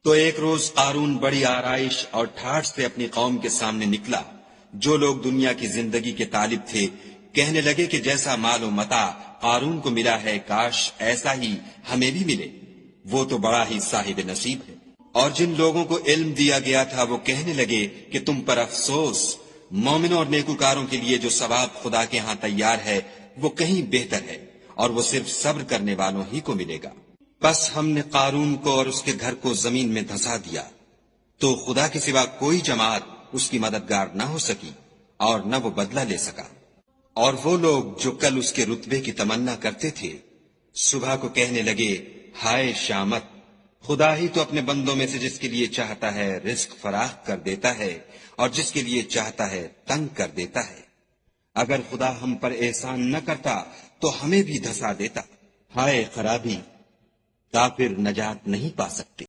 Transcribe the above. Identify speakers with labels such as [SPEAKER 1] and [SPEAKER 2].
[SPEAKER 1] तो एक रोज कारून बड़ी आराइश और ठाठ से अपनी कौम के सामने निकला। जो लोग दुनिया की जिंदगी के तालिब थे कहने लगे कि जैसा मालो मता कारून को मिला है, काश ऐसा ही हमें भी मिले, वो तो बड़ा ही साहिब नसीब है। और जिन लोगों को इल्म दिया गया था वो कहने लगे कि तुम पर अफसोस, मोमिनों और नेकुकारों के लिए जो सवाब खुदा के यहाँ तैयार है वो कहीं बेहतर है और वो सिर्फ सब्र करने वालों ही को मिलेगा। बस हमने कारून को और उसके घर को जमीन में धंसा दिया, तो खुदा के सिवा कोई जमात उसकी मददगार न हो सकी और न वो बदला ले सका। और वो लोग जो कल उसके रुतबे की तमन्ना करते थे, सुबह को कहने लगे, हाय शामत, खुदा ही तो अपने बंदों में से जिसके लिए चाहता है रिस्क फराख कर देता है और जिसके लिए चाहता है तंग कर देता है। अगर खुदा हम पर एहसान न करता तो हमें भी धंसा देता। हाय खराबी, काफिर नजात नहीं पा सकते।